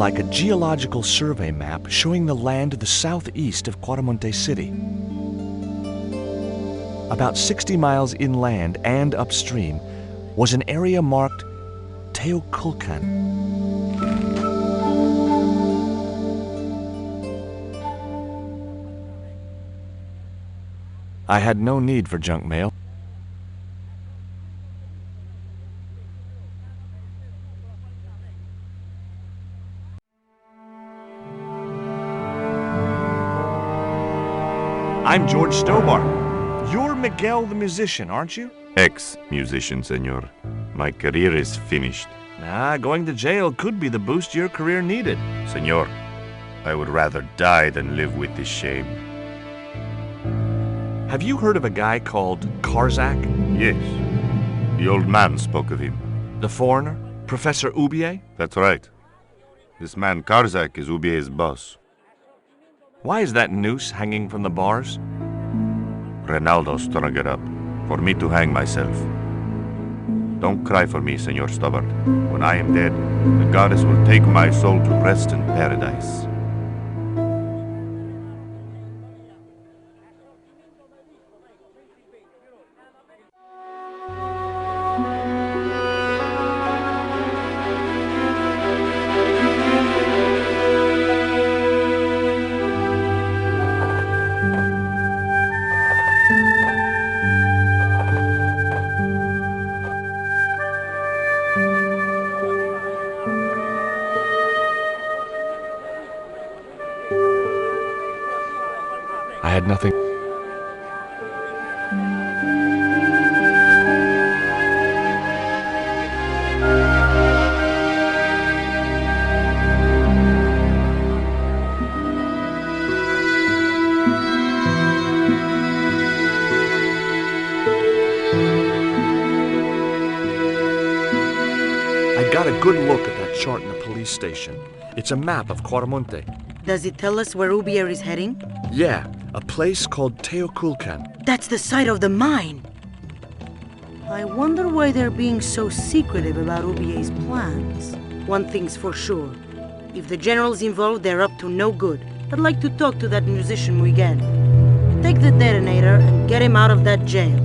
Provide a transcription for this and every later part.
like a geological survey map showing the land to the southeast of Cuaramonte City. About 60 miles inland and upstream was an area marked Teoculcan. I had no need for junk mail. I'm George Stobar. You're Miguel the musician, aren't you? Ex-musician, senor. My career is finished. Nah, going to jail could be the boost your career needed. Senor, I would rather die than live with this shame. Have you heard of a guy called Karzak? Yes. The old man spoke of him. The foreigner? Professor Oubier? That's right. This man Karzak is Oubier's boss. Why is that noose hanging from the bars? Ronaldo strung it up for me to hang myself. Don't cry for me, Senor Stobbart. When I am dead, the goddess will take my soul to rest in paradise. I had nothing. I got a good look at that chart in the police station. It's a map of Cuaramonte. Does it tell us where Oubier is heading? Yeah, a place called Teoculcan. That's the site of the mine. I wonder why they're being so secretive about Oubier's plans. One thing's for sure. If the general's involved, they're up to no good. I'd like to talk to that musician Miguel. Take the detonator and get him out of that jail.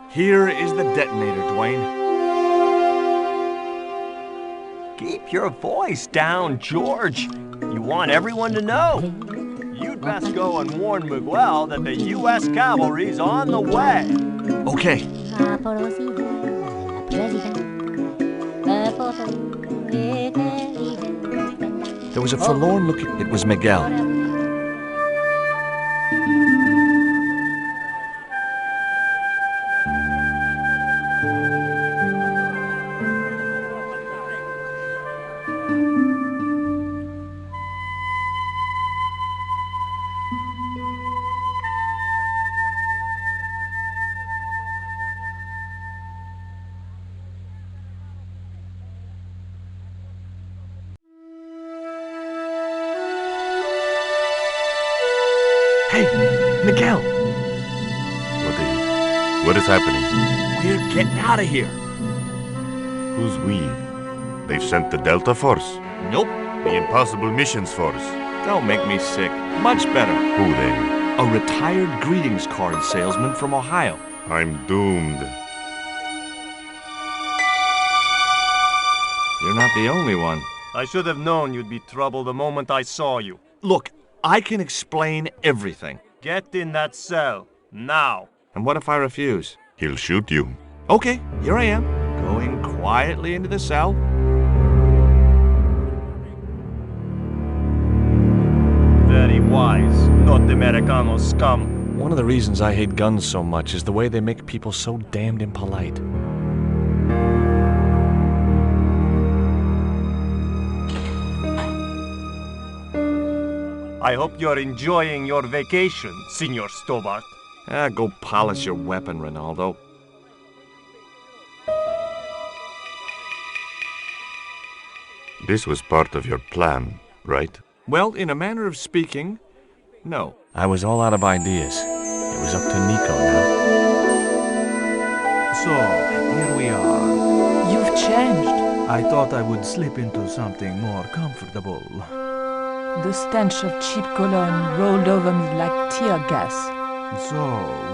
Here is the detonator, Dwayne. Keep your voice down, George. You want everyone to know. You'd best go and warn Miguel that the U.S. cavalry's on the way. Okay. There was a forlorn look. It was Miguel. Hey, Miguel. What is it? What is happening? We're getting out of here. Who's we? They've sent the Delta Force? Nope. The Impossible Missions Force? Don't make me sick. Much better. Who then? A retired greetings card salesman from Ohio. I'm doomed. You're not the only one. I should have known you'd be trouble the moment I saw you. Look, I can explain everything. Get in that cell. Now. And what if I refuse? He'll shoot you. Okay, here I am, going quietly into the cell. Very wise, not Americano scum. One of the reasons I hate guns so much is the way they make people so damned impolite. I hope you're enjoying your vacation, Senor Stobart. Go polish your weapon, Ronaldo. This was part of your plan, right? Well, in a manner of speaking, no. I was all out of ideas. It was up to Nico now. So, here we are. You've changed. I thought I would slip into something more comfortable. The stench of cheap cologne rolled over me like tear gas. So,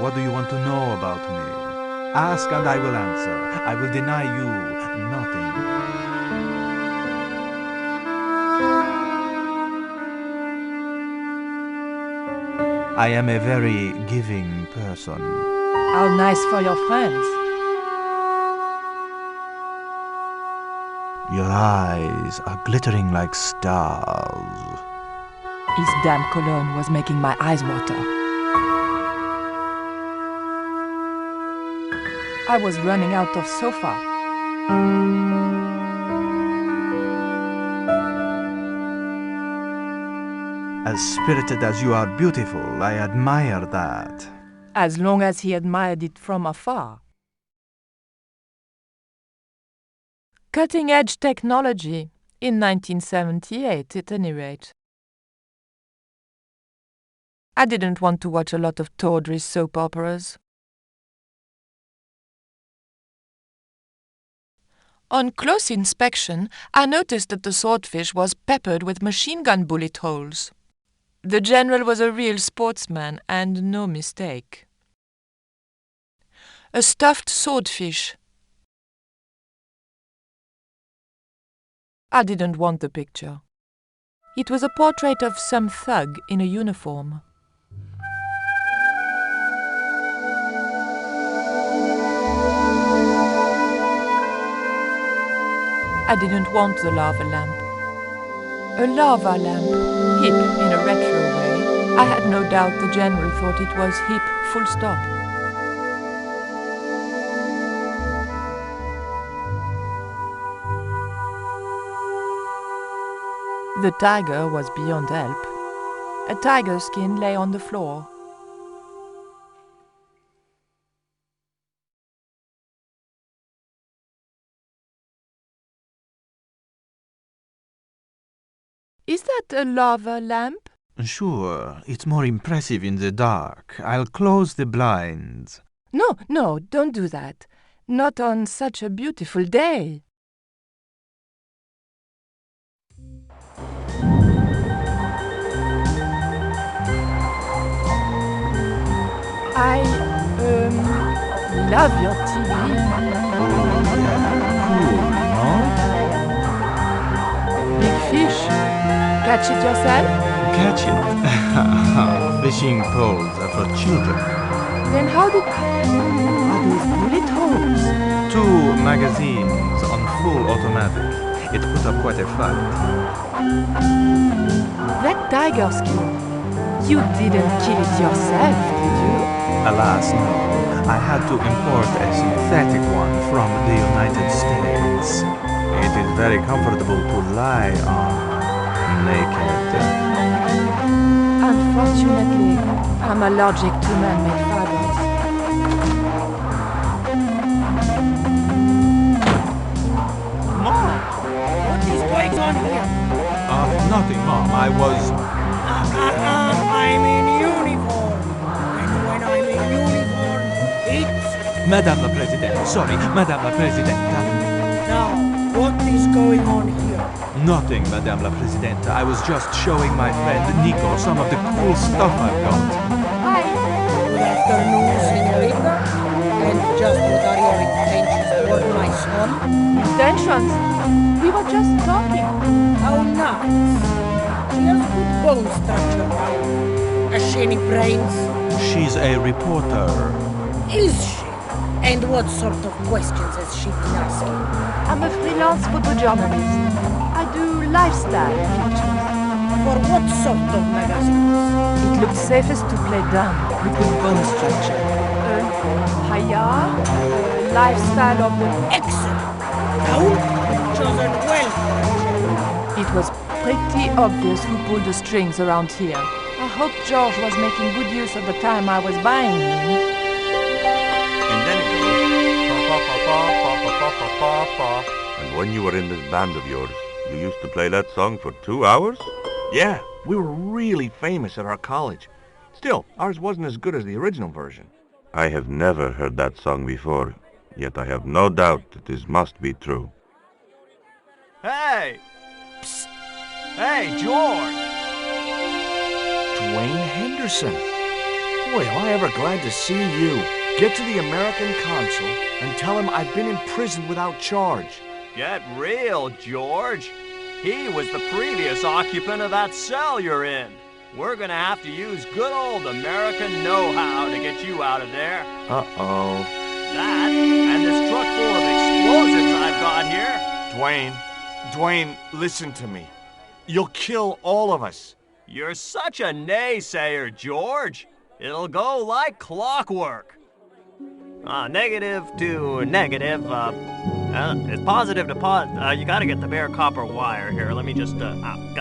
what do you want to know about me? Ask and I will answer. I will deny you nothing. I am a very giving person. How nice for your friends. Your eyes are glittering like stars. His damn cologne was making my eyes water. I was running out of sofa. As spirited as you are beautiful, I admire that. As long as he admired it from afar. Cutting-edge technology, in 1978 at any rate. I didn't want to watch a lot of tawdry soap operas. On close inspection, I noticed that the swordfish was peppered with machine gun bullet holes. The general was a real sportsman, and no mistake. A stuffed swordfish. I didn't want the picture. It was a portrait of some thug in a uniform. I didn't want the lava lamp. A lava lamp, hip in a retro way. I had no doubt the general thought it was hip, full stop. The tiger was beyond help. A tiger skin lay on the floor. Is that a lava lamp? Sure, it's more impressive in the dark. I'll close the blinds. No, don't do that. Not on such a beautiful day. I love your TV. Cool, no? Big fish. Catch it yourself? Catch it. Fishing poles are for children. Then how did... Are those bullet holes? 2 magazines on full automatic. It put up quite a fight. That tiger skin. You didn't kill it yourself, did you? Alas, no. I had to import a synthetic one from the United States. It is very comfortable to lie on, naked. Unfortunately, I'm allergic to man-made fibers. Mom, what is going on here? Nothing, Mom. I was... I'm in uniform. And when I'm in uniform, it's... Madame la Presidente. Sorry, Madame la Presidenta. Now, what is going on here? Nothing, Madame la Presidenta. I was just showing my friend Nico some of the cool stuff I've got. Hi. Good afternoon, señorita. And just what are your intentions toward my son? Intentions? We were just talking. How nice. He has good bone structure now. A shining brains? She's a reporter. Is she? And what sort of questions has she been asking? I'm a freelance photojournalist. I do lifestyle features. For what sort of magazines? It looks safest to play dumb with the bone structure. Hayar, lifestyle of the... Excellent! Raoul, you've chosen well. It was pretty obvious who pulled the strings around here. I hope George was making good use of the time I was buying him. And then it goes. And when you were in this band of yours, you used to play that song for 2 hours? Yeah, we were really famous at our college. Still, ours wasn't as good as the original version. I have never heard that song before, yet I have no doubt that this must be true. Hey! Psst! Hey, George! Dwayne Henderson. Boy, am I ever glad to see you. Get to the American consul and tell him I've been in prison without charge. Get real, George. He was the previous occupant of that cell you're in. We're gonna have to use good old American know-how to get you out of there. Uh-oh. That, and this truck full of explosives I've got here. Dwayne, listen to me. You'll kill all of us. You're such a naysayer, George. It'll go like clockwork. Negative to negative, it's positive to you gotta get the bare copper wire here. Let me just, damn.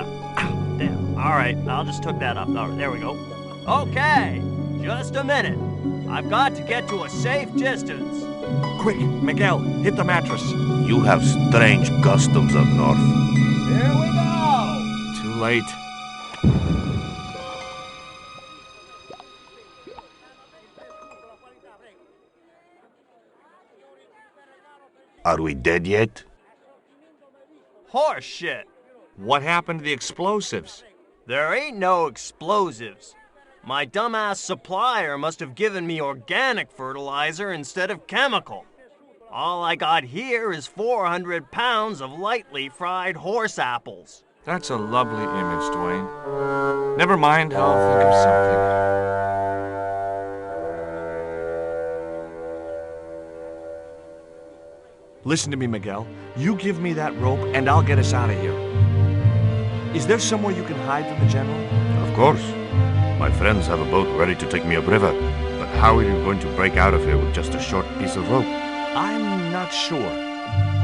All right, I'll just hook that up. There we go. Okay, just a minute. I've got to get to a safe distance. Quick, Miguel, hit the mattress. You have strange customs up north. Here we go. Too late. Are we dead yet? Horse shit. What happened to the explosives? There ain't no explosives. My dumbass supplier must have given me organic fertilizer instead of chemical. All I got here is 400 pounds of lightly fried horse apples. That's a lovely image, Dwayne. Never mind, I'll think of something. Listen to me, Miguel. You give me that rope and I'll get us out of here. Is there somewhere you can hide from the General? Of course. My friends have a boat ready to take me upriver. But how are you going to break out of here with just a short piece of rope? I'm not sure,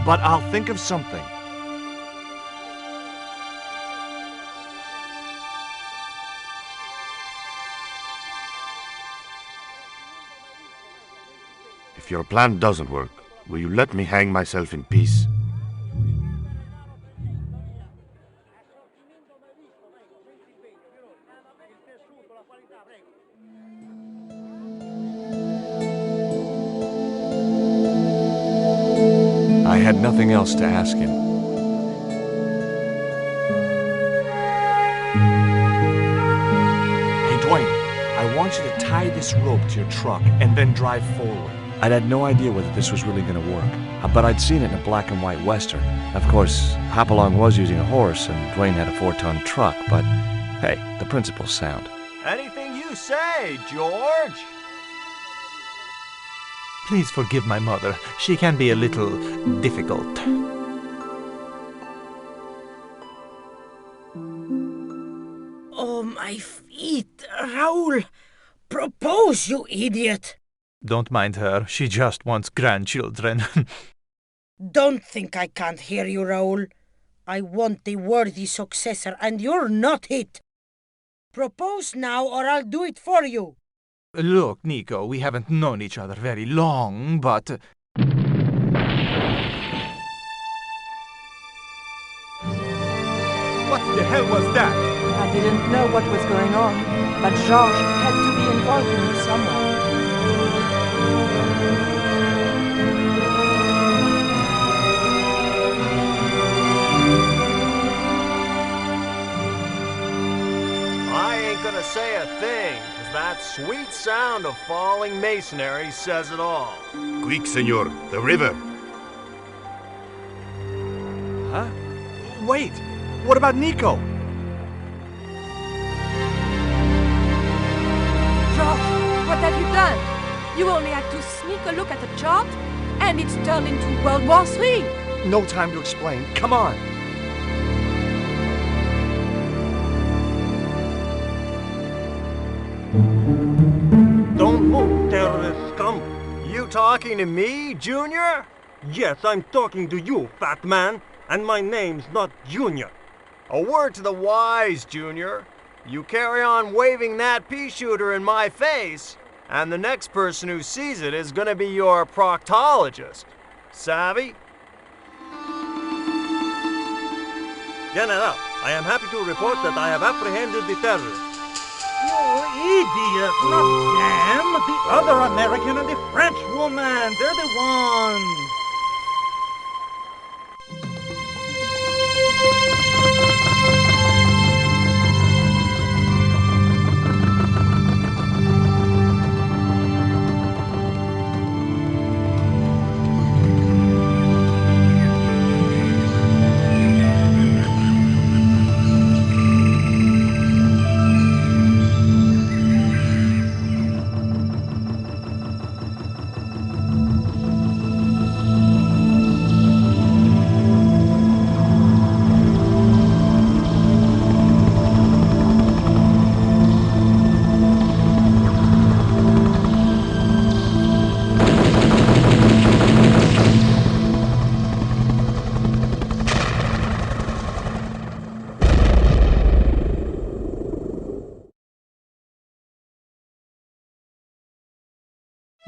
but I'll think of something. If your plan doesn't work, will you let me hang myself in peace? I had nothing else to ask him. Hey, Dwayne, I want you to tie this rope to your truck and then drive forward. I'd had no idea whether this was really going to work, but I'd seen it in a black and white Western. Of course, Hopalong was using a horse and Dwayne had a 4-ton truck, but hey, the principle's sound. Anything you say, George. Please forgive my mother. She can be a little difficult. Oh, my feet, Raoul! Propose, you idiot! Don't mind her. She just wants grandchildren. Don't think I can't hear you, Raoul. I want a worthy successor, and you're not it. Propose now, or I'll do it for you. Look, Nico, we haven't known each other very long, but... What the hell was that? I didn't know what was going on, but Georges had to be involved in it somewhere. I ain't gonna say a thing, 'cause that sweet sound of falling masonry says it all. Quick, senor, the river. Huh? Wait! What about Nico? George, what have you done? You only had to sneak a look at the chart, and it's turned into World War III. No time to explain. Come on. Don't move, terrorist scum. You talking to me, Junior? Yes, I'm talking to you, fat man. And my name's not Junior. A word to the wise, Junior. You carry on waving that pea shooter in my face, and the next person who sees it is gonna be your proctologist. Savvy? General, I am happy to report that I have apprehended the terrorists. You idiot! Not them! The other American and the French woman! They're the ones!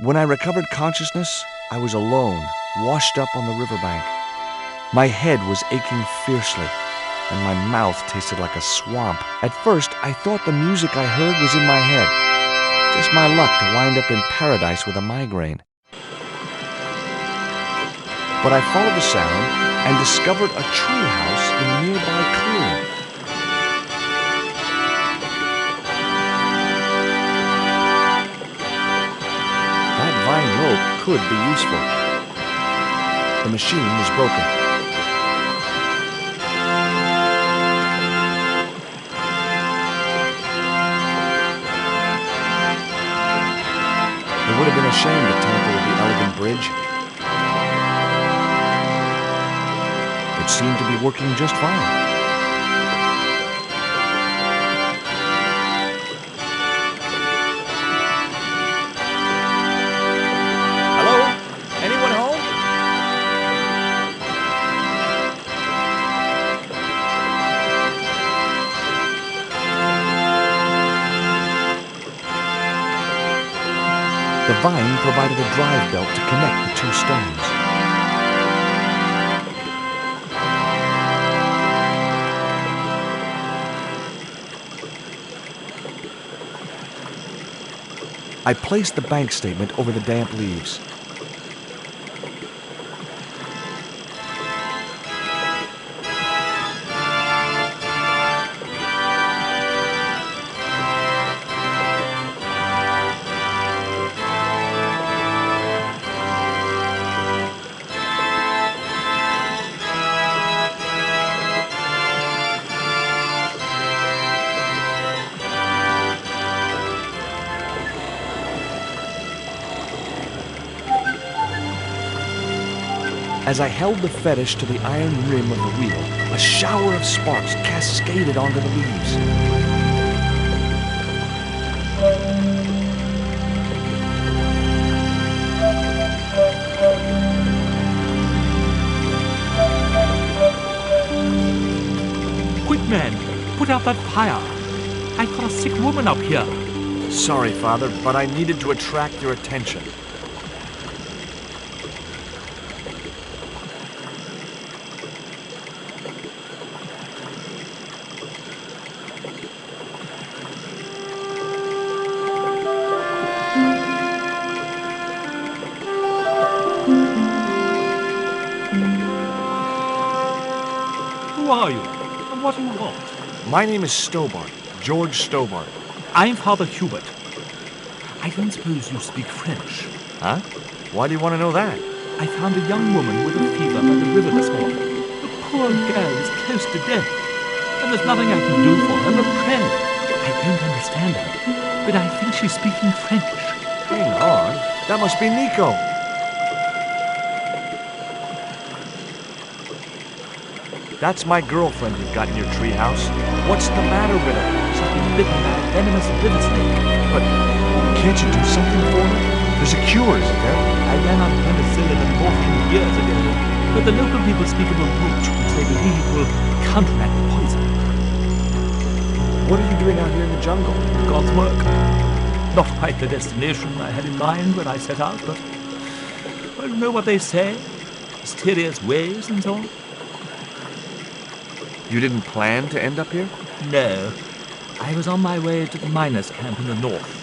When I recovered consciousness, I was alone, washed up on the riverbank. My head was aching fiercely, and my mouth tasted like a swamp. At first, I thought the music I heard was in my head. Just my luck to wind up in paradise with a migraine. But I followed the sound and discovered a treehouse in a nearby clearing. Vine rope could be useful. The machine was broken. It would have been a shame to tamper with the elegant bridge. It seemed to be working just fine. The vine provided a drive belt to connect the two stones. I placed the bank statement over the damp leaves. As I held the fetish to the iron rim of the wheel, a shower of sparks cascaded onto the leaves. Quick, man! Put out that fire! I've got a sick woman up here! Sorry, Father, but I needed to attract your attention. Who are you? And what do you want? My name is Stobart, George Stobart. I'm Father Hubert. I don't suppose you speak French. Huh? Why do you want to know that? I found a young woman with a fever by the river this morning. The poor girl is close to death, and there's nothing I can do for her but pray. I don't understand her. but I think she's speaking French. Hang on. That must be Nico. That's my girlfriend you've got in your treehouse. What's the matter with her? She's been bitten by a venomous river snake. But can't you do something for her? There's a cure, isn't there? I ran out of penicillin and morphine years ago, but the local people speak of a root which they believe will counteract the poison. What are you doing out here in the jungle? God's work. Not quite the destination I had in mind when I set out, but well, you know what they say? Mysterious ways and so on. You didn't plan to end up here? No. I was on my way to the miners' camp in the north.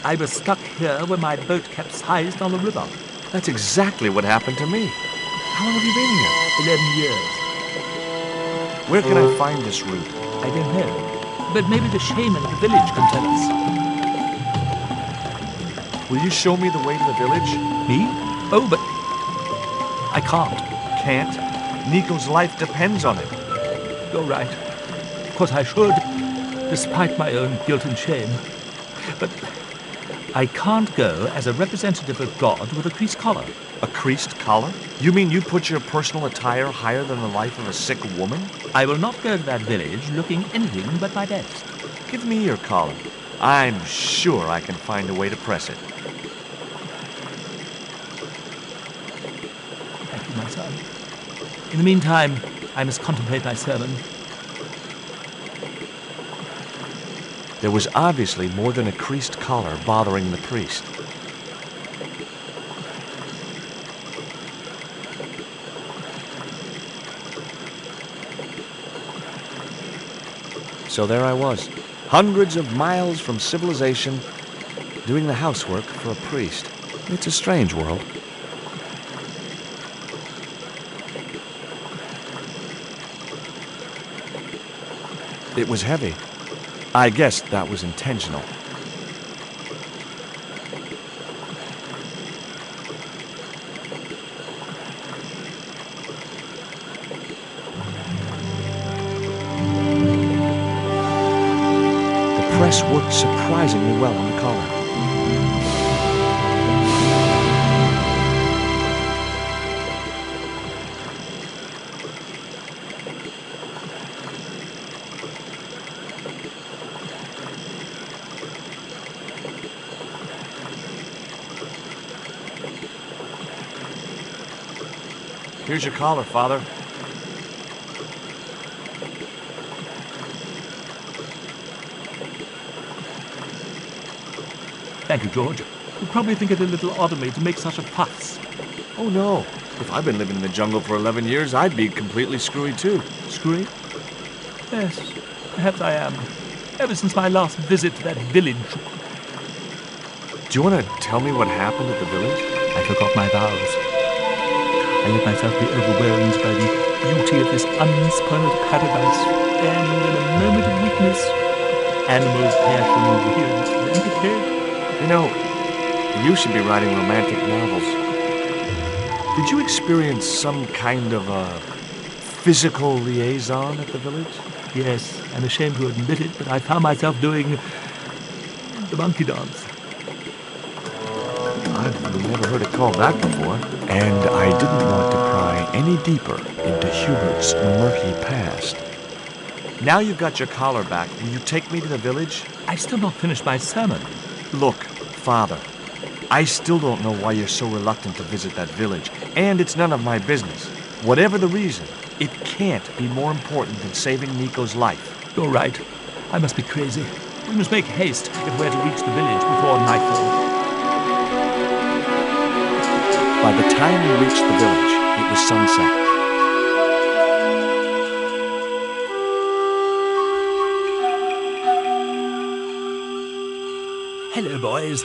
I was stuck here when my boat capsized on the river. That's exactly what happened to me. How long have you been here? 11 years. Where can I find this route? I don't know. But maybe the shaman of the village can tell us. Will you show me the way to the village? Me? Oh, but I can't. Can't? Nico's life depends on it. You're right. Of course I should, despite my own guilt and shame. But I can't go as a representative of God with a creased collar. A creased collar? You mean you put your personal attire higher than the life of a sick woman? I will not go to that village looking anything but my best. Give me your collar. I'm sure I can find a way to press it. Thank you, my son. In the meantime, I must contemplate my sermon. There was obviously more than a creased collar bothering the priest. So there I was, hundreds of miles from civilization, doing the housework for a priest. It's a strange world. It was heavy. I guess that was intentional. The press worked surprisingly well on the collar. Here's your collar, Father. Thank you, George. You'll probably think it a little odd of me to make such a fuss. Oh, no. If I've been living in the jungle for 11 years, I'd be completely screwy, too. Screwy? Yes, perhaps I am. Ever since my last visit to that village. Do you want to tell me what happened at the village? I forgot my vows. I let myself be overwhelmed by the beauty of this unspoiled paradise, and in a moment of weakness, animals, passion, and empathy. You know, you should be writing romantic novels. Did you experience some kind of a physical liaison at the village? Yes, I'm ashamed to admit it, but I found myself doing the monkey dance. I've never heard it called that before. And I didn't want to pry any deeper into Hubert's murky past. Now you've got your collar back, will you take me to the village? I've still not finished my sermon. Look, Father, I still don't know why you're so reluctant to visit that village, and it's none of my business. Whatever the reason, it can't be more important than saving Nico's life. You're right. I must be crazy. We must make haste if we're to reach the village before nightfall. By the time we reached the village, it was sunset. Hello, boys.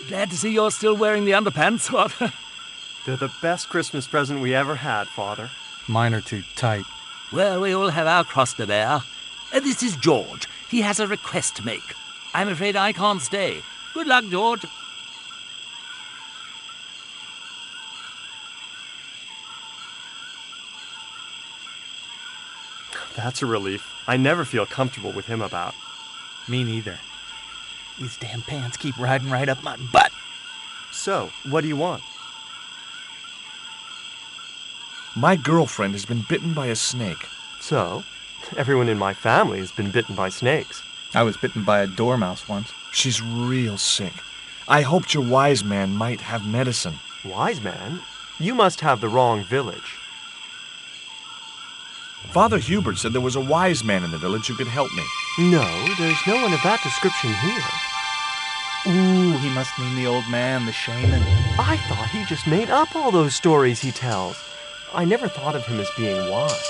Glad to see you're still wearing the underpants, what? They're the best Christmas present we ever had, Father. Mine are too tight. Well, we all have our cross to bear. This is George. He has a request to make. I'm afraid I can't stay. Good luck, George. That's a relief. I never feel comfortable with him about. Me neither. These damn pants keep riding right up my butt. So, what do you want? My girlfriend has been bitten by a snake. So, everyone in my family has been bitten by snakes. I was bitten by a dormouse once. She's real sick. I hoped your wise man might have medicine. Wise man? You must have the wrong village. Father Hubert said there was a wise man in the village who could help me. No, there's no one of that description here. Ooh, he must mean the old man, the shaman. I thought he just made up all those stories he tells. I never thought of him as being wise.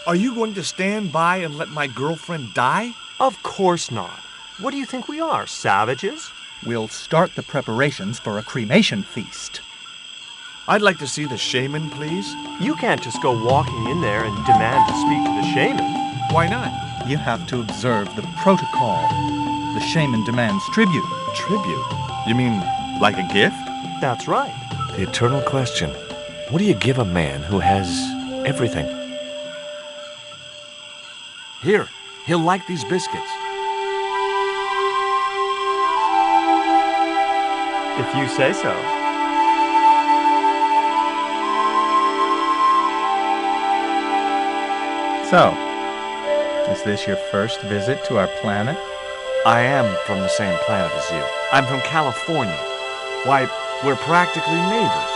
Are you going to stand by and let my girlfriend die? Of course not. What do you think we are, savages? We'll start the preparations for a cremation feast. I'd like to see the shaman, please. You can't just go walking in there and demand to speak to the shaman. Why not? You have to observe the protocol. The shaman demands tribute. Tribute? You mean like a gift? That's right. The eternal question. What do you give a man who has everything? Here, he'll like these biscuits. If you say so. So, is this your first visit to our planet? I am from the same planet as you. I'm from California. Why, we're practically neighbors.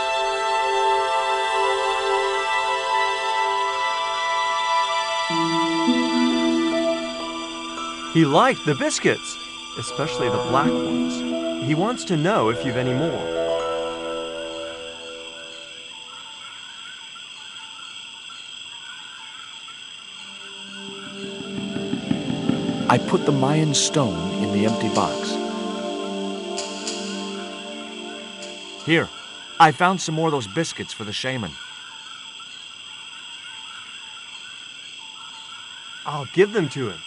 He liked the biscuits, especially the black ones. He wants to know if you've any more. I put the Mayan stone in the empty box. Here, I found some more of those biscuits for the shaman. I'll give them to him.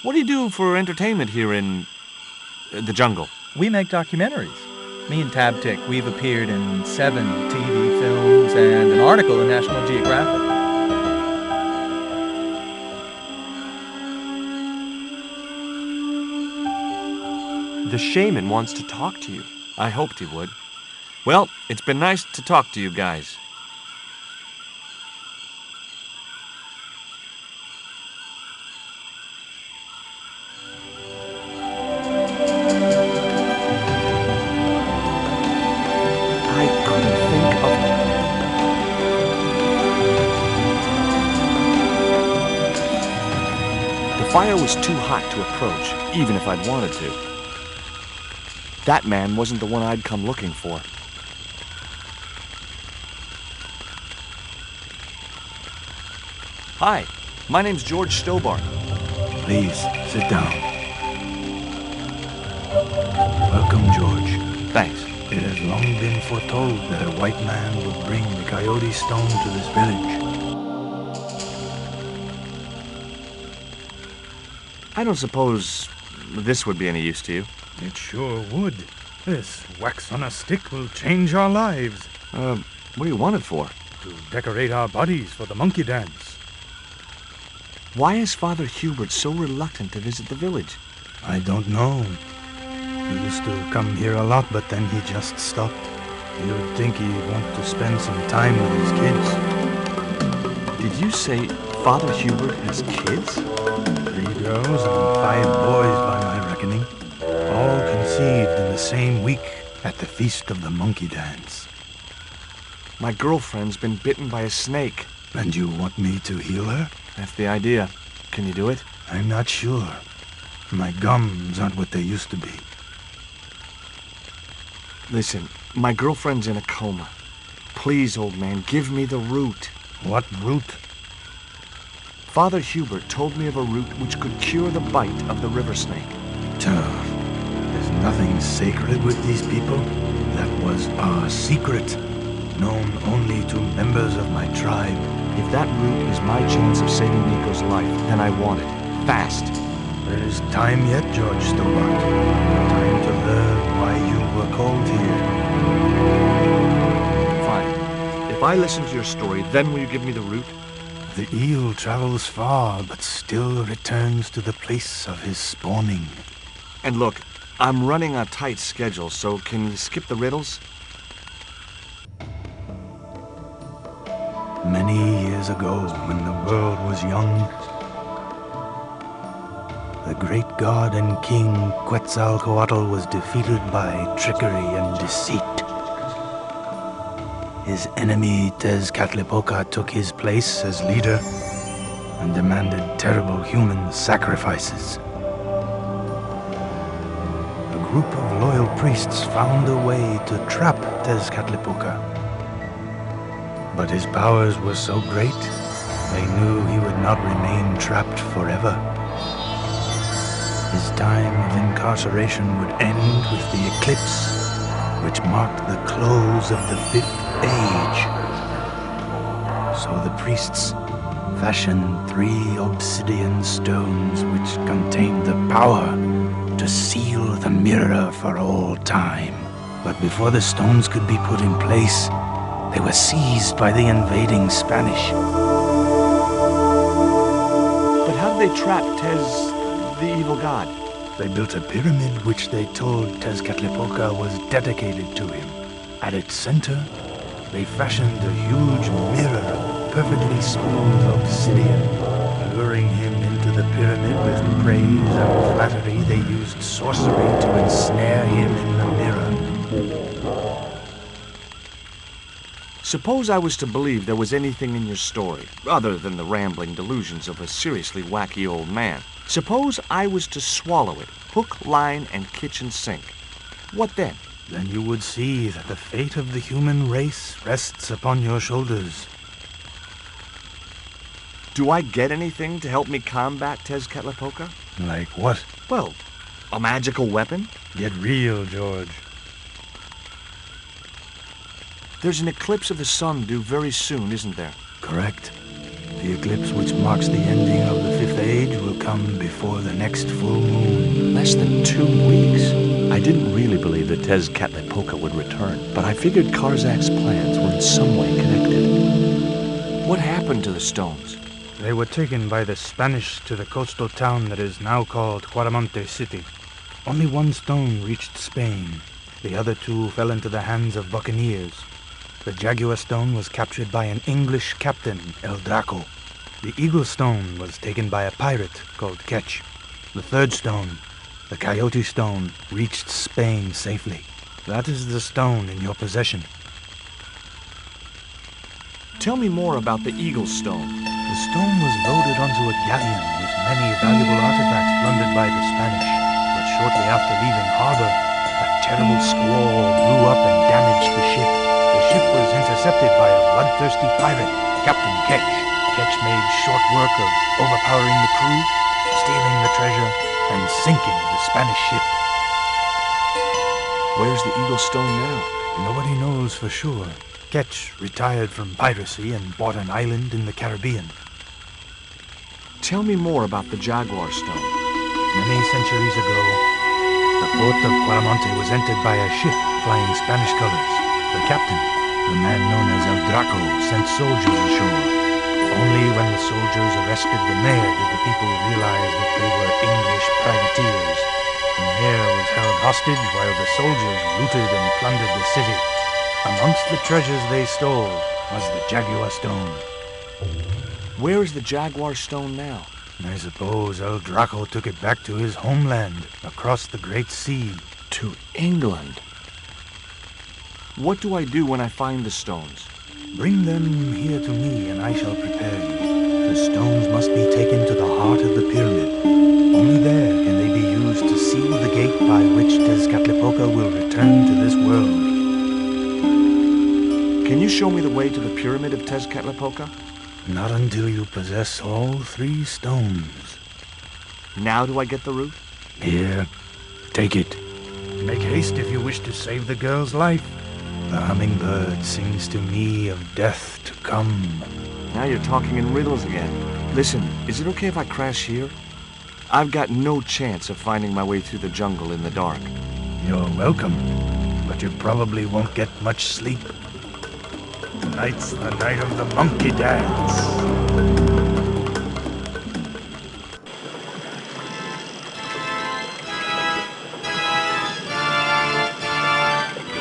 What do you do for entertainment here in the jungle? We make documentaries. Me and Tabtic, we've appeared in 7 TV films and an article in National Geographic. The shaman wants to talk to you. I hoped he would. Well, it's been nice to talk to you guys. The fire was too hot to approach, even if I'd wanted to. That man wasn't the one I'd come looking for. Hi, my name's George Stobart. Please, sit down. Welcome, George. Thanks. It has long been foretold that a white man would bring the Coyote Stone to this village. I don't suppose this would be any use to you. It sure would. This wax on a stick will change our lives. What do you want it for? To decorate our bodies for the monkey dance. Why is Father Hubert so reluctant to visit the village? I don't know. He used to come here a lot, but then he just stopped. You would think he'd want to spend some time with his kids. Did you say Father Hubert has kids? 3 girls and 5 boys by my reckoning. All conceived in the same week at the Feast of the Monkey Dance. My girlfriend's been bitten by a snake. And you want me to heal her? That's the idea. Can you do it? I'm not sure. My gums aren't what they used to be. Listen, my girlfriend's in a coma. Please, old man, give me the root. What root? Father Hubert told me of a root which could cure the bite of the river snake. There's nothing sacred with these people. That was our secret, known only to members of my tribe. If that root is my chance of saving Nico's life, then I want it. Fast. There is time yet, George Stobart. Time to learn why you were called here. Fine. If I listen to your story, then will you give me the route? The eel travels far, but still returns to the place of his spawning. And look, I'm running a tight schedule, so can you skip the riddles? Many years ago, when the world was young, the great god and king Quetzalcoatl was defeated by trickery and deceit. His enemy Tezcatlipoca took his place as leader and demanded terrible human sacrifices. A group of loyal priests found a way to trap Tezcatlipoca. But his powers were so great, they knew he would not remain trapped forever. His time of incarceration would end with the eclipse, which marked the close of the Fifth Age. So the priests fashioned 3 obsidian stones which contained the power to seal the mirror for all time. But before the stones could be put in place, they were seized by the invading Spanish. But how did they trap Tez, the evil god? They built a pyramid which they told Tezcatlipoca was dedicated to him. At its center, they fashioned a huge mirror of perfectly smooth obsidian. Luring him into the pyramid with praise and flattery, they used sorcery to ensnare him in the mirror. Suppose I was to believe there was anything in your story, other than the rambling delusions of a seriously wacky old man. Suppose I was to swallow it, hook, line, and kitchen sink. What then? Then you would see that the fate of the human race rests upon your shoulders. Do I get anything to help me combat Tezcatlipoca? Like what? Well, a magical weapon? Get real, George. There's an eclipse of the sun due very soon, isn't there? Correct. The eclipse which marks the ending of the Fifth Age will come before the next full moon. Less than 2 weeks. I didn't really believe that Tezcatlipoca would return, but I figured Karzak's plans were in some way connected. What happened to the stones? They were taken by the Spanish to the coastal town that is now called Huaramonte City. Only 1 stone reached Spain. The other 2 fell into the hands of buccaneers. The Jaguar stone was captured by an English captain, El Draco. The Eagle stone was taken by a pirate called Ketch. The 3rd stone, the Coyote stone, reached Spain safely. That is the stone in your possession. Tell me more about the Eagle stone. The stone was loaded onto a galleon with many valuable artifacts plundered by the Spanish. But shortly after leaving harbor, a terrible squall blew up and damaged the ship. The ship was intercepted by a bloodthirsty pirate, Captain Ketch. Ketch made short work of overpowering the crew, stealing the treasure, and sinking the Spanish ship. Where's the Eagle stone now? Nobody knows for sure. Ketch retired from piracy and bought an island in the Caribbean. Tell me more about the Jaguar stone. Many centuries ago, the port of Huaramonte was entered by a ship flying Spanish colors. The captain, the man known as El Draco, sent soldiers ashore. Only when the soldiers arrested the mayor did the people realize that they were English privateers. The mayor was held hostage while the soldiers looted and plundered the city. Amongst the treasures they stole was the Jaguar stone. Where is the Jaguar stone now? I suppose El Draco took it back to his homeland, across the Great Sea. To England? What do I do when I find the stones? Bring them here to me and I shall prepare you. The stones must be taken to the heart of the pyramid. Only there can they be used to seal the gate by which Tezcatlipoca will return to this world. Can you show me the way to the pyramid of Tezcatlipoca? Not until you possess all 3 stones. Now do I get the route? Here, take it. Make haste if you wish to save the girl's life. The hummingbird sings to me of death to come. Now you're talking in riddles again. Listen, is it okay if I crash here? I've got no chance of finding my way through the jungle in the dark. You're welcome, but you probably won't get much sleep. Tonight's the night of the monkey dance.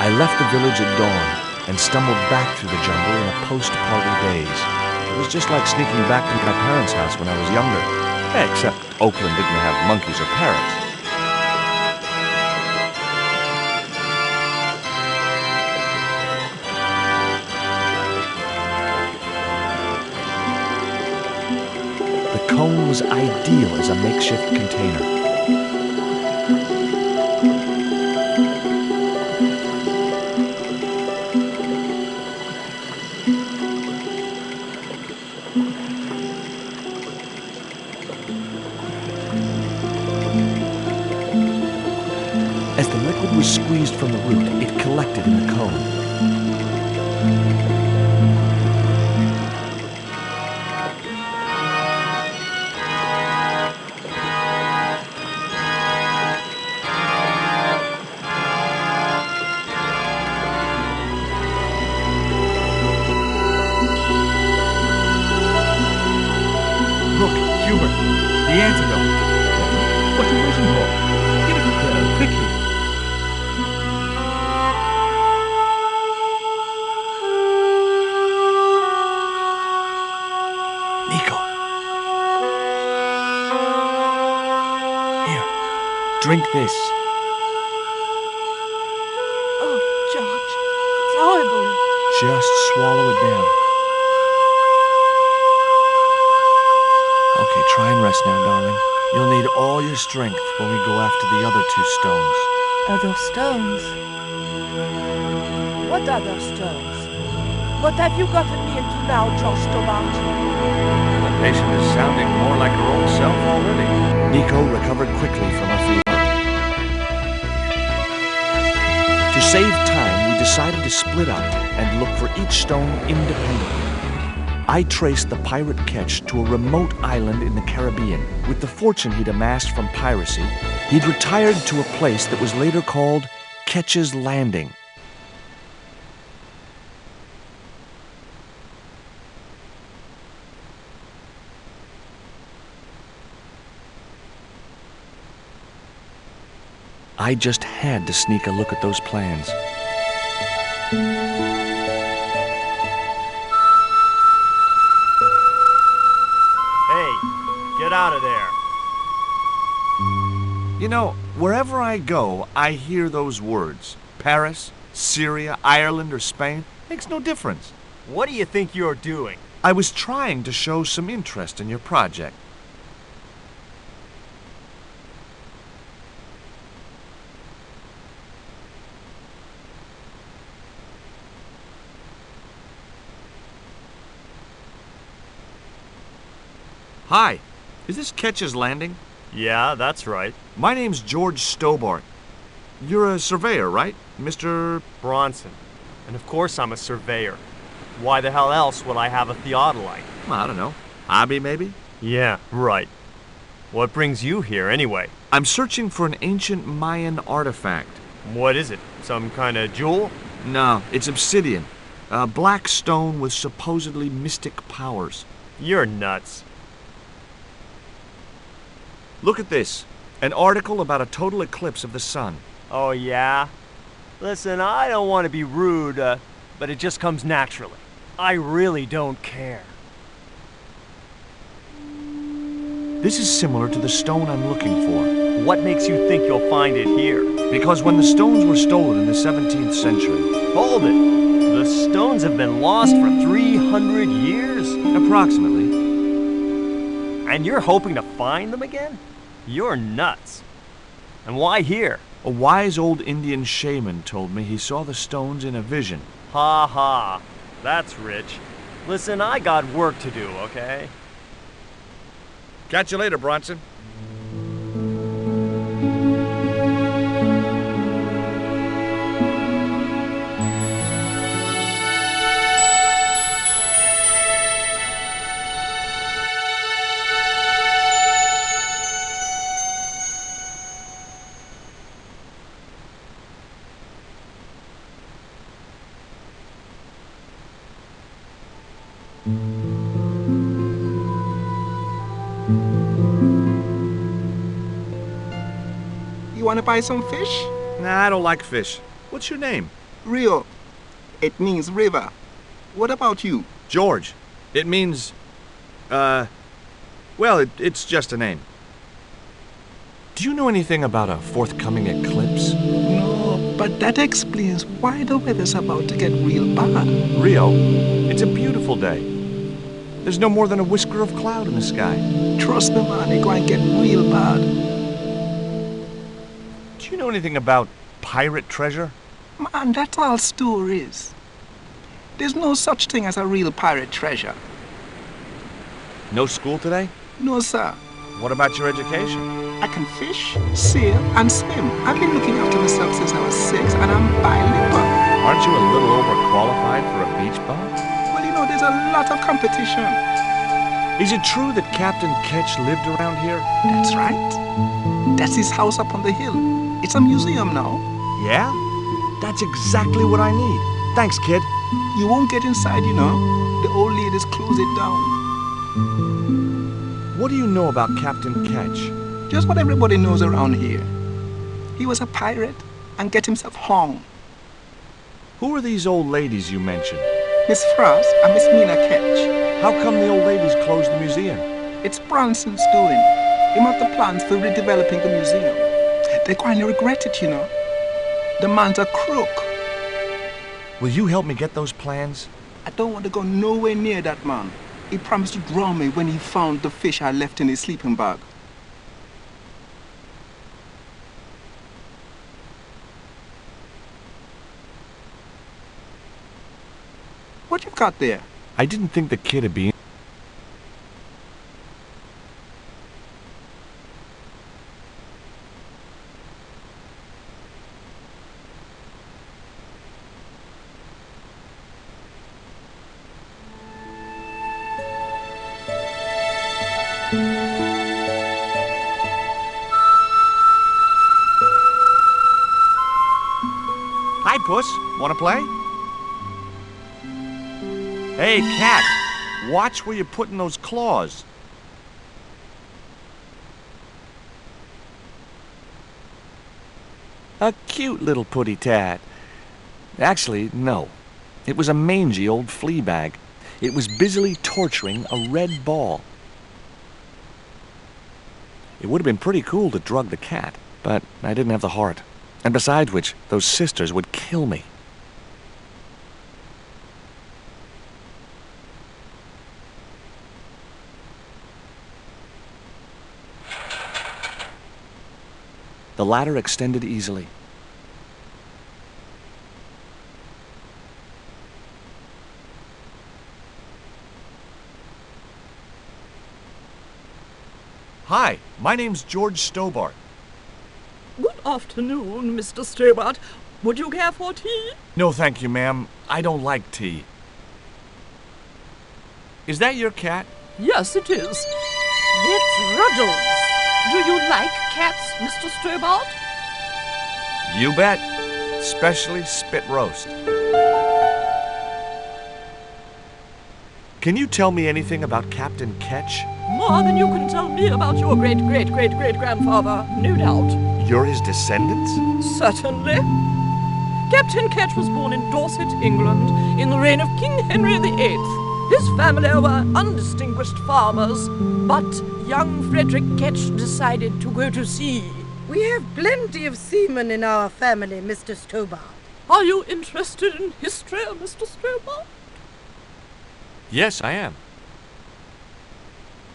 I left the village at dawn and stumbled back through the jungle in a post-party daze. It was just like sneaking back to my parents' house when I was younger. Except Oakland didn't have monkeys or parrots. The cone was ideal as a makeshift container. As the liquid was squeezed from the root, it collected in the cone. Look, Hubert, the antidote. What are you waiting for? Give it a go, quickly. Nico. Here, drink this. Oh, George, it's horrible. Just swallow it down. Okay, try and rest now, darling. You'll need all your strength when we go after the other two stones. Other stones? What other stones? What have you gotten me into now, George Stobart? The patient is sounding more like her old self already. Nico recovered quickly from her fever. To save time, we decided to split up and look for each stone independently. I traced the pirate Ketch to a remote island in the Caribbean. With the fortune he'd amassed from piracy, he'd retired to a place that was later called Ketch's Landing. I just had to sneak a look at those plans. Get out of there. You know, wherever I go, I hear those words. Paris, Syria, Ireland, or Spain. Makes no difference. What do you think you're doing? I was trying to show some interest in your project. Hi, is this Ketch's Landing? Yeah, that's right. My name's George Stobart. You're a surveyor, right, Mr. Bronson. And of course I'm a surveyor. Why the hell else would I have a theodolite? Well, I don't know. Hobby, maybe? Yeah, right. What brings you here, anyway? I'm searching for an ancient Mayan artifact. What is it? Some kind of jewel? No, it's obsidian. A black stone with supposedly mystic powers. You're nuts. Look at this. An article about a total eclipse of the sun. Oh, yeah? Listen, I don't want to be rude, but it just comes naturally. I really don't care. This is similar to the stone I'm looking for. What makes you think you'll find it here? Because when the stones were stolen in the 17th century... Hold it! The stones have been lost for 300 years? Approximately. And you're hoping to find them again? You're nuts. And why here? A wise old Indian shaman told me he saw the stones in a vision. Ha ha. That's rich. Listen, I got work to do, okay? Catch you later, Bronson. wanna buy some fish? Nah, I don't like fish. What's your name? Rio. It means river. What about you? George. It means... well, it's just a name. Do you know anything about a forthcoming eclipse? No, but that explains why the weather's about to get real bad. Rio, it's a beautiful day. There's no more than a whisker of cloud in the sky. Trust me, man, it's going to get real bad. Do you know anything about pirate treasure? Man, that's all stories. There's no such thing as a real pirate treasure. No school today? No, sir. What about your education? I can fish, sail, and swim. I've been looking after myself since I was 6, and I'm bilingual. Aren't you a little overqualified for a beach bum? Well, you know, there's a lot of competition. Is it true that Captain Ketch lived around here? That's right. That's his house up on the hill. It's a museum now. Yeah? That's exactly what I need. Thanks, kid. You won't get inside, you know. The old ladies close it down. What do you know about Captain Ketch? Just what everybody knows around here. He was a pirate and get himself hung. Who are these old ladies you mentioned? Miss Frost and Miss Mina Ketch. How come the old ladies closed the museum? It's Branson's doing. He made the plans for redeveloping the museum. They're going to regret it, you know. The man's a crook. Will you help me get those plans? I don't want to go nowhere near that man. He promised to drown me when he found the fish I left in his sleeping bag. What you got there? I didn't think the kid would be... Hi, Puss. Wanna play? Hey, cat. Watch where you're putting those claws. A cute little putty tat. Actually, no. It was a mangy old flea bag. It was busily torturing a red ball. It would have been pretty cool to drug the cat, but I didn't have the heart. And besides which, those sisters would kill me. The ladder extended easily. Hi, my name's George Stobart. Good afternoon, Mr. Stobart. Would you care for tea? No, thank you, ma'am. I don't like tea. Is that your cat? Yes, it is. It's Ruddles. Do you like cats, Mr. Stobart? You bet. Especially spit roast. Can you tell me anything about Captain Ketch? More than you can tell me about your great-great-great-great-grandfather, no doubt. You're his descendants? Certainly. Captain Ketch was born in Dorset, England, in the reign of King Henry VIII. His family were undistinguished farmers, but young Frederick Ketch decided to go to sea. We have plenty of seamen in our family, Mr. Stobart. Are you interested in history, Mr. Stobart? Yes, I am.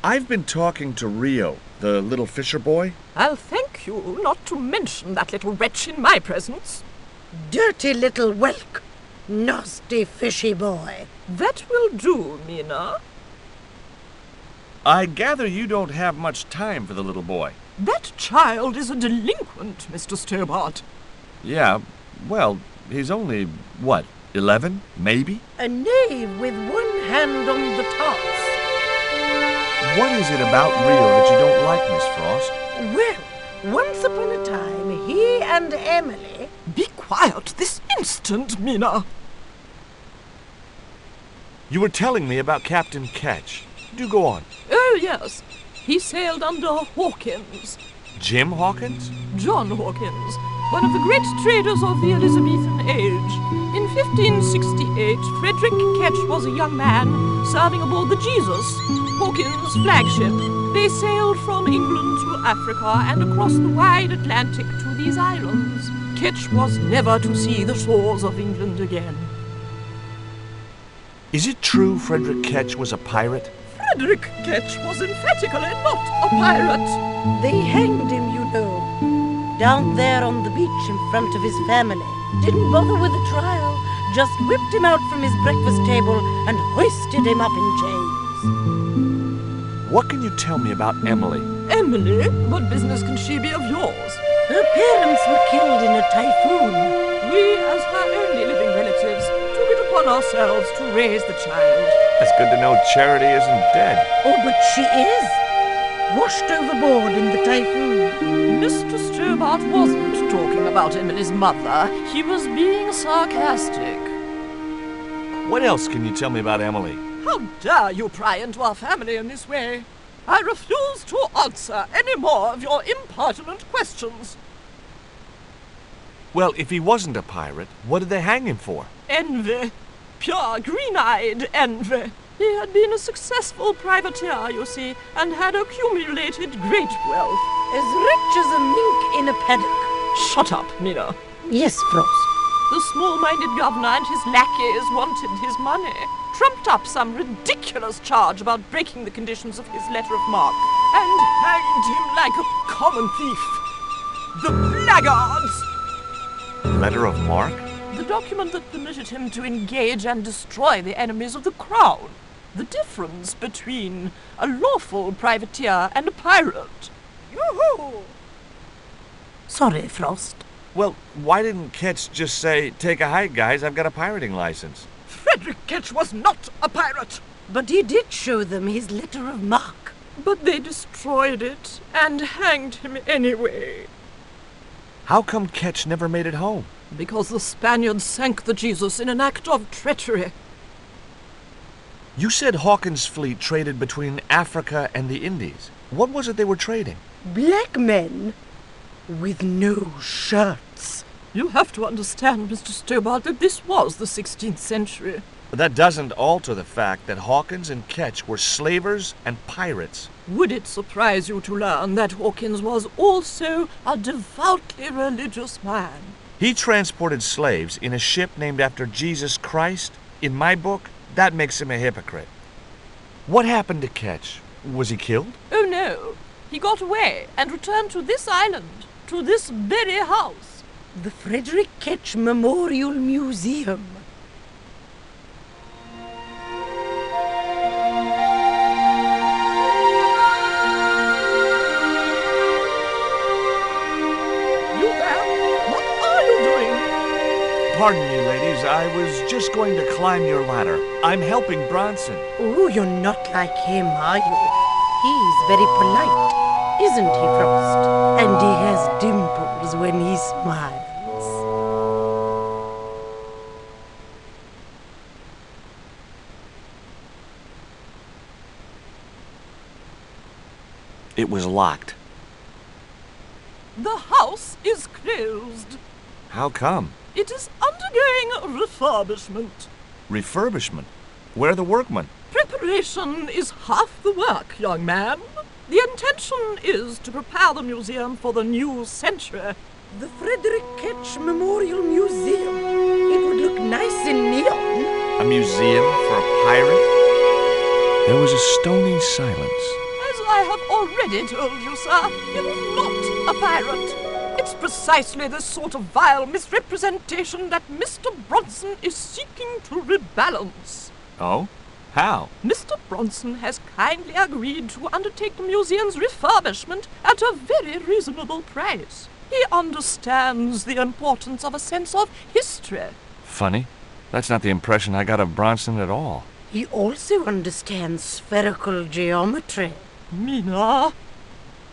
I've been talking to Rio, the little fisher boy. I'll thank you not to mention that little wretch in my presence. Dirty little whelk. Nasty fishy boy. That will do, Mina. I gather you don't have much time for the little boy. That child is a delinquent, Mr. Stobart. Yeah, well, he's only, what, 11, maybe? A knave with one hand on the tops. What is it about Rio that you don't like, Miss Frost? Well, once upon a time, he and Emily... Be quiet this instant, Mina. You were telling me about Captain Ketch. Do go on. Oh, yes. He sailed under Hawkins. Jim Hawkins? John Hawkins, one of the great traders of the Elizabethan age. In 1568, Frederick Ketch was a young man serving aboard the Jesus, Hawkins' flagship. They sailed from England to Africa and across the wide Atlantic to these islands. Ketch was never to see the shores of England again. Is it true Frederick Ketch was a pirate? Frederick Ketch was emphatically not a pirate. They hanged him, you know, down there on the beach in front of his family. Didn't bother with the trial, just whipped him out from his breakfast table and hoisted him up in chains. What can you tell me about Emily? Emily? What business can she be of yours? Her parents were killed in a typhoon. We, as her only living relatives, took it upon ourselves to raise the child. That's good to know Charity isn't dead. Oh, but she is. Washed overboard in the typhoon. Mr. Stobart wasn't talking about Emily's mother. He was being sarcastic. What else can you tell me about Emily? How dare you pry into our family in this way? I refuse to answer any more of your impertinent questions. Well, if he wasn't a pirate, what did they hang him for? Envy. Pure, green-eyed envy. He had been a successful privateer, you see, and had accumulated great wealth. As rich as a mink in a paddock. Shut up, Mina. Yes, Frost. The small-minded governor and his lackeys wanted his money, trumped up some ridiculous charge about breaking the conditions of his letter of marque, and hanged him like a common thief. The blackguards! Letter of marque? The document that permitted him to engage and destroy the enemies of the crown. The difference between a lawful privateer and a pirate. Yoo-hoo! Sorry, Frost. Well, why didn't Ketch just say, "Take a hike, guys, I've got a pirating license"? Frederick Ketch was not a pirate! But he did show them his letter of marque. But they destroyed it and hanged him anyway. How come Ketch never made it home? Because the Spaniards sank the Jesus in an act of treachery. You said Hawkins' fleet traded between Africa and the Indies. What was it they were trading? Black men with no shirts. You have to understand, Mr. Stobart, that this was the 16th century. But that doesn't alter the fact that Hawkins and Ketch were slavers and pirates. Would it surprise you to learn that Hawkins was also a devoutly religious man? He transported slaves in a ship named after Jesus Christ. In my book, that makes him a hypocrite. What happened to Ketch? Was he killed? Oh, no. He got away and returned to this island, to this very house. The Frederick Ketch Memorial Museum. You there? What are you doing? Pardon me, ladies. I was just going to climb your ladder. I'm helping Bronson. Oh, you're not like him, are you? He's very polite, isn't he, Frost? And he has dimples when he smiles. It was locked. The house is closed. How come? It is undergoing refurbishment. Refurbishment? Where are the workmen? Preparation is half the work, young man. The intention is to prepare the museum for the new century. The Frederick Ketch Memorial Museum. It would look nice in neon. A museum for a pirate? There was a stony silence. As I have already told you, sir, he was not a pirate. It's precisely this sort of vile misrepresentation that Mr. Bronson is seeking to rebalance. Oh? How? Mr. Bronson has kindly agreed to undertake the museum's refurbishment at a very reasonable price. He understands the importance of a sense of history. Funny. That's not the impression I got of Bronson at all. He also understands spherical geometry. Mina?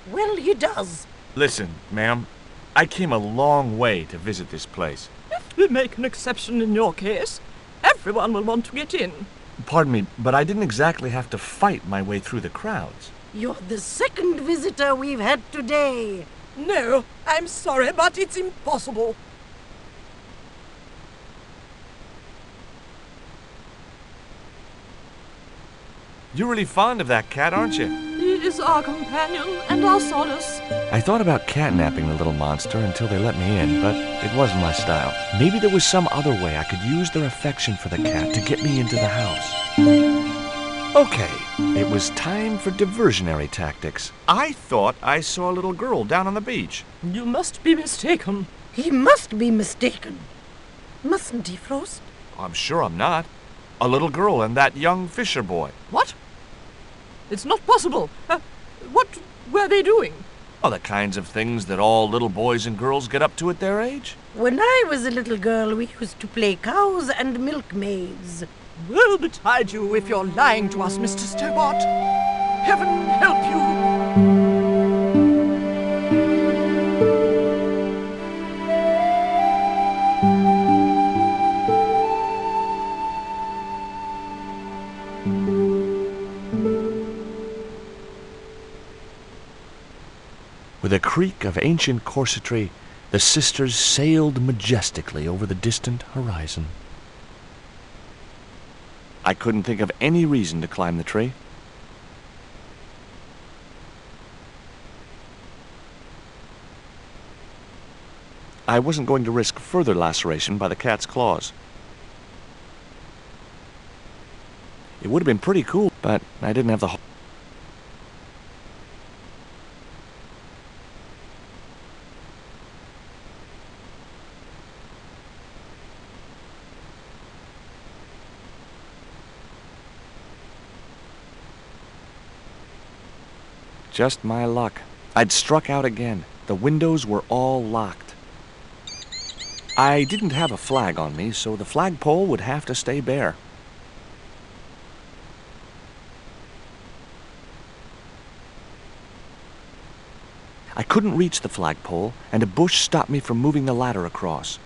Well, he does. Listen, ma'am. I came a long way to visit this place. If we make an exception in your case, everyone will want to get in. Pardon me, but I didn't exactly have to fight my way through the crowds. You're the second visitor we've had today. No, I'm sorry, but it's impossible. You're really fond of that cat, aren't you? He is our companion and our solace. I thought about catnapping the little monster until they let me in, but it wasn't my style. Maybe there was some other way I could use their affection for the cat to get me into the house. Okay, it was time for diversionary tactics. I thought I saw a little girl down on the beach. You must be mistaken. He must be mistaken. Mustn't he, Frost? I'm sure I'm not. A little girl and that young fisher boy. What? It's not possible. What were they doing? Oh, the kinds of things that all little boys and girls get up to at their age. When I was a little girl, we used to play cows and milkmaids. Woe betide you if you're lying to us, Mr. Stobart. Heaven help you. With a creak of ancient corsetry, the sisters sailed majestically over the distant horizon. I couldn't think of any reason to climb the tree. I wasn't going to risk further laceration by the cat's claws. It would have been pretty cool, but I didn't have the Just my luck. I'd struck out again. The windows were all locked. I didn't have a flag on me, so the flagpole would have to stay bare. I couldn't reach the flagpole, and a bush stopped me from moving the ladder across.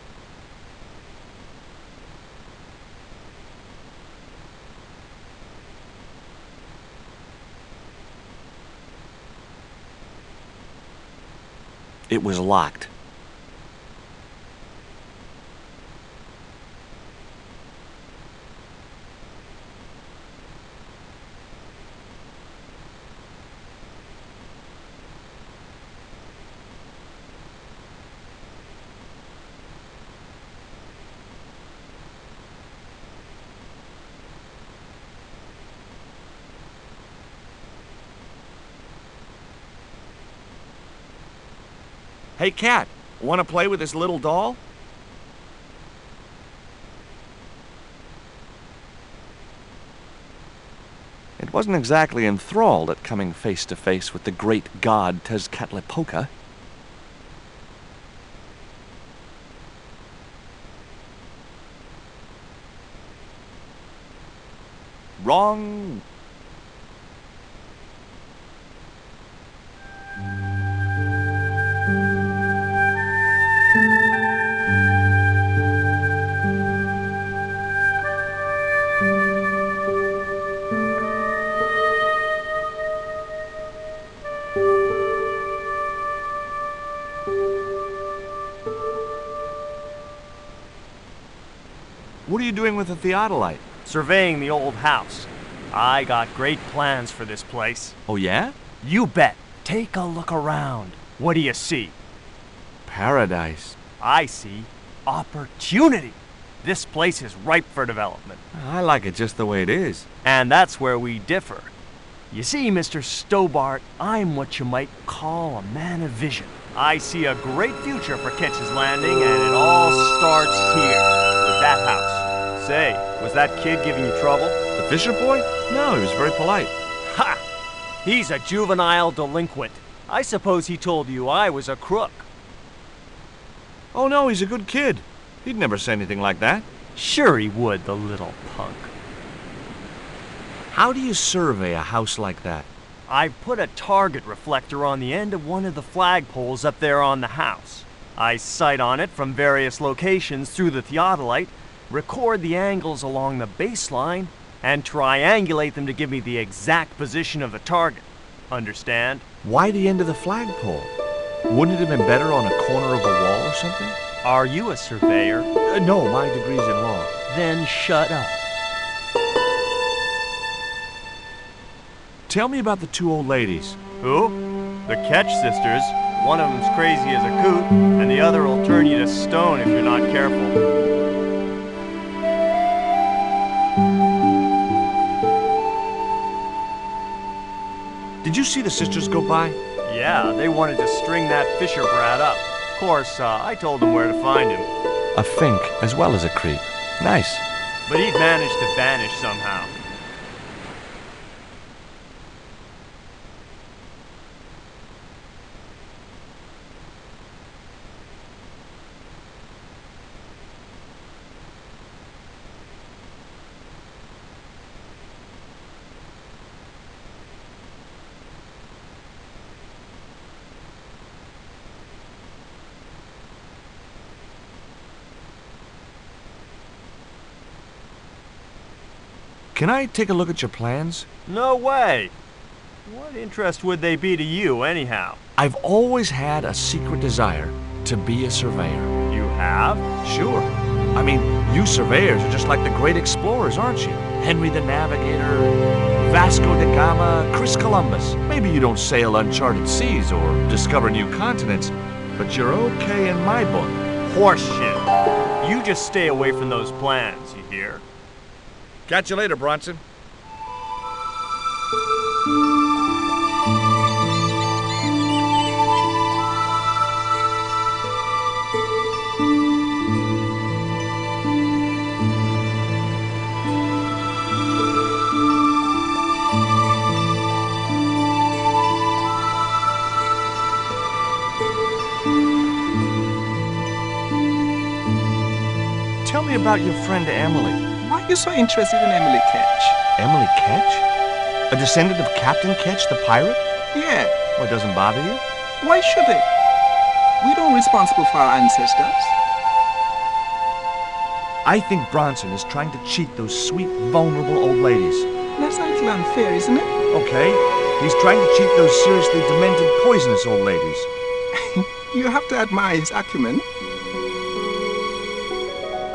It was locked. Hey, cat, want to play with this little doll? It wasn't exactly enthralled at coming face to face with the great god Tezcatlipoca. Wrong. What are you doing with the theodolite? Surveying the old house. I got great plans for this place. Oh, yeah? You bet. Take a look around. What do you see? Paradise. I see opportunity. This place is ripe for development. I like it just the way it is. And that's where we differ. You see, Mr. Stobart, I'm what you might call a man of vision. I see a great future for Ketch's Landing, and it all starts here, with that house. Say, was that kid giving you trouble? The Fisher boy? No, he was very polite. Ha! He's a juvenile delinquent. I suppose he told you I was a crook. Oh no, he's a good kid. He'd never say anything like that. Sure he would, the little punk. How do you survey a house like that? I put a target reflector on the end of one of the flagpoles up there on the house. I sight on it from various locations through the theodolite, record the angles along the baseline, and triangulate them to give me the exact position of the target. Understand? Why the end of the flagpole? Wouldn't it have been better on a corner of a wall or something? Are you a surveyor? No, my degree's in law. Then shut up. Tell me about the two old ladies. Who? The Ketch sisters. One of them's crazy as a coot, and the other will turn you to stone if you're not careful. Did you see the sisters go by? Yeah, they wanted to string that Fisher brat up. Of course, I told them where to find him. A fink as well as a creep. Nice. But he'd managed to vanish somehow. Can I take a look at your plans? No way! What interest would they be to you, anyhow? I've always had a secret desire to be a surveyor. You have? Sure. I mean, you surveyors are just like the great explorers, aren't you? Henry the Navigator, Vasco da Gama, Chris Columbus. Maybe you don't sail uncharted seas or discover new continents, but you're okay in my book. Horseshit. You just stay away from those plans, you hear? Catch you later, Bronson. Tell me about your friend Emily. Why are you so interested in Emily Ketch? Emily Ketch? A descendant of Captain Ketch, the pirate? Yeah. Well, it doesn't bother you? Why should it? We don't responsible for our ancestors. I think Bronson is trying to cheat those sweet, vulnerable old ladies. That's a little unfair, isn't it? Okay. He's trying to cheat those seriously demented, poisonous old ladies. You have to admire his acumen.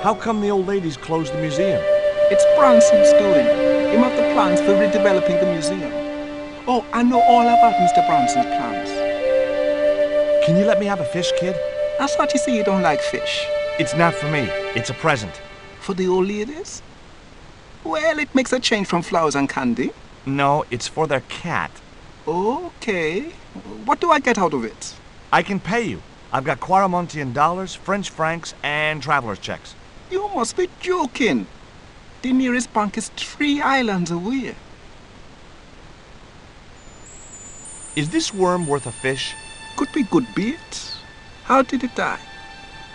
How come the old ladies closed the museum? It's Bronson's doing. Him have the plans for redeveloping the museum. Oh, I know all about Mr. Bronson's plans. Can you let me have a fish, kid? I thought you say you don't like fish. It's not for me. It's a present. For the old ladies? Well, it makes a change from flowers and candy. No, it's for their cat. Okay. What do I get out of it? I can pay you. I've got Quaramontian dollars, French francs, and traveler's checks. You must be joking. The nearest bank is 3 islands away. Is this worm worth a fish? Could be good bait. How did it die?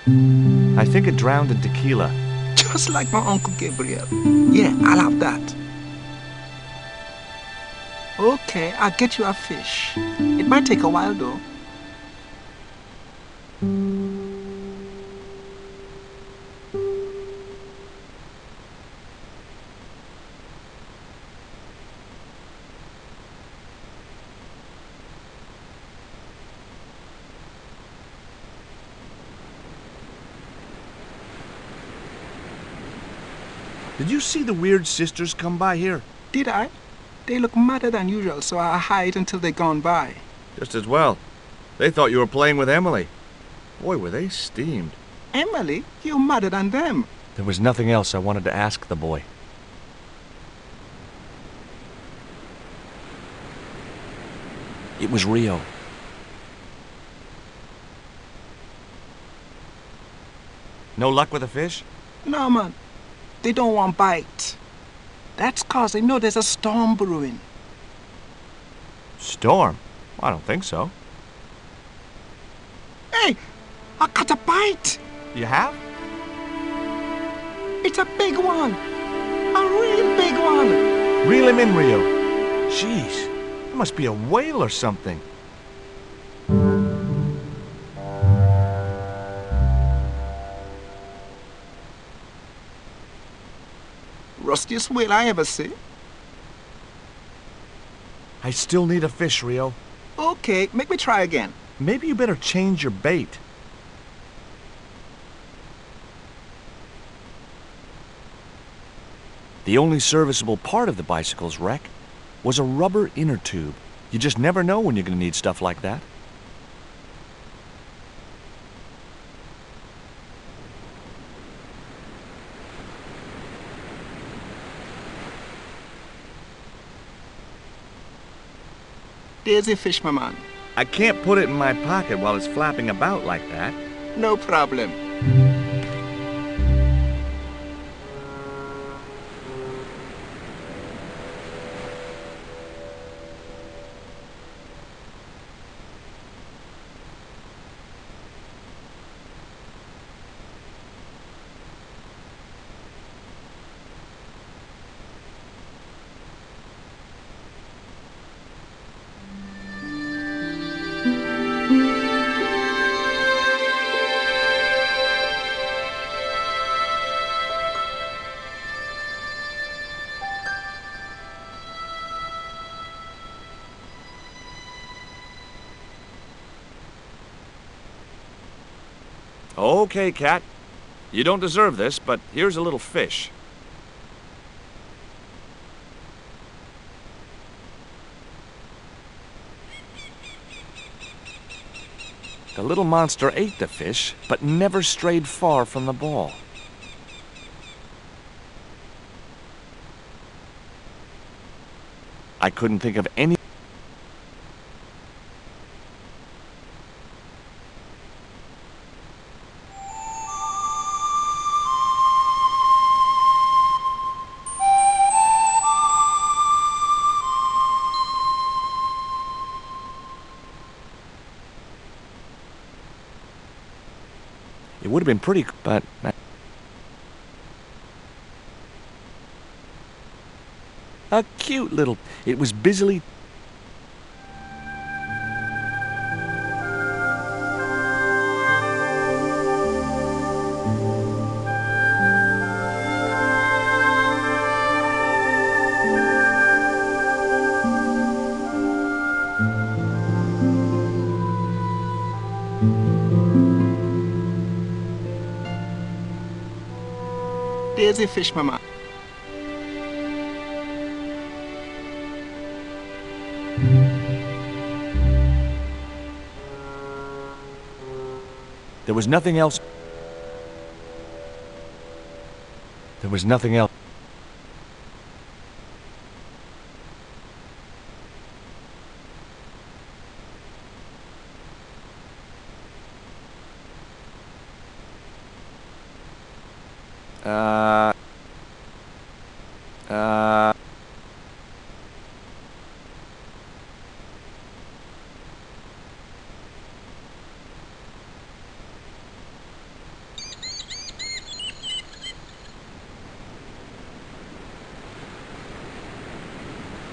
I think it drowned in tequila. Just like my Uncle Gabriel. Yeah, I'll have that. Okay, I'll get you a fish. It might take a while though. Did you see the weird sisters come by here? Did I? They look madder than usual, so I hide until they're gone by. Just as well. They thought you were playing with Emily. Boy, were they steamed. Emily? You're madder than them. There was nothing else I wanted to ask the boy. It was Rio. No luck with a fish? No, man. They don't want bite. That's 'cause they know there's a storm brewing. Storm? I don't think so. Hey! I caught a bite! You have? It's a big one! A real big one! Reel him in, Rio. Jeez, it must be a whale or something. Rustiest whale I ever see. I still need a fish, Rio. Okay, make me try again. Maybe you better change your bait. The only serviceable part of the bicycle's wreck was a rubber inner tube. You just never know when you're going to need stuff like that. There's a fish, my man. I can't put it in my pocket while it's flapping about like that. No problem. Okay, Cat. You don't deserve this, but here's a little fish. The little monster ate the fish, but never strayed far from the ball. I couldn't think of any... It would have been pretty, but... A cute little... It was busily... There's a fish, mama. There was nothing else. There was nothing else.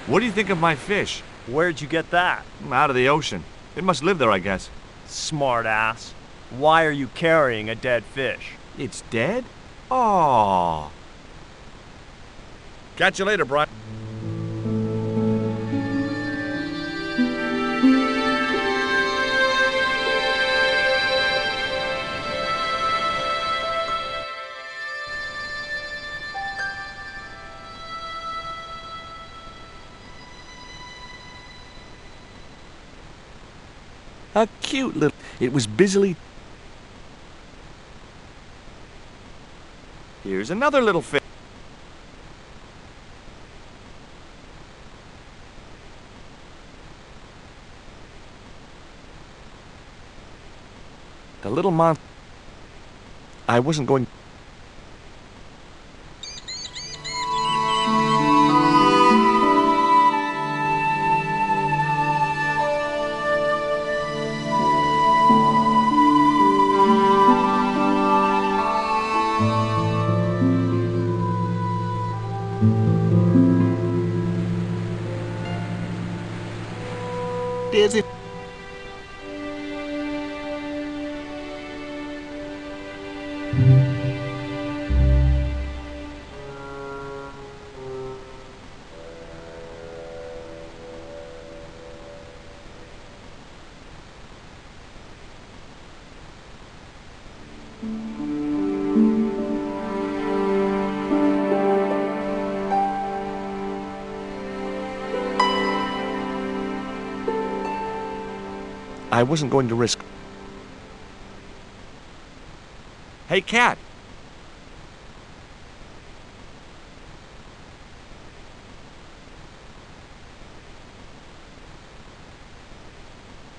What do you think of my fish? Where'd you get that? Out of the ocean. It must live there, I guess. Smart ass. Why are you carrying a dead fish? It's dead? Aww. Catch you later, Brian. A cute little... It was busily... Here's another little fish. The little monster... I wasn't going... There's a... I wasn't going to risk... Hey, Cat!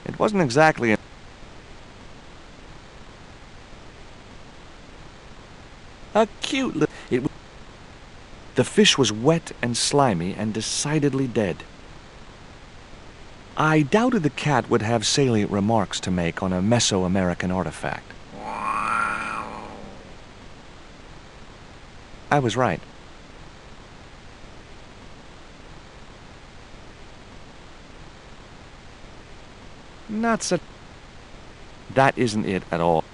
It wasn't exactly a cute little... The fish was wet and slimy and decidedly dead. I doubted the cat would have salient remarks to make on a Mesoamerican artifact. I was right. Not such... That isn't it at all.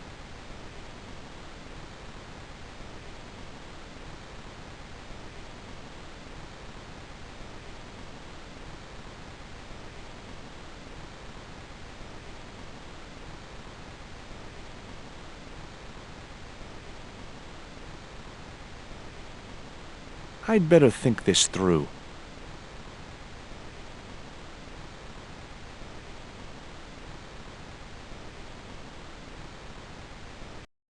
I'd better think this through.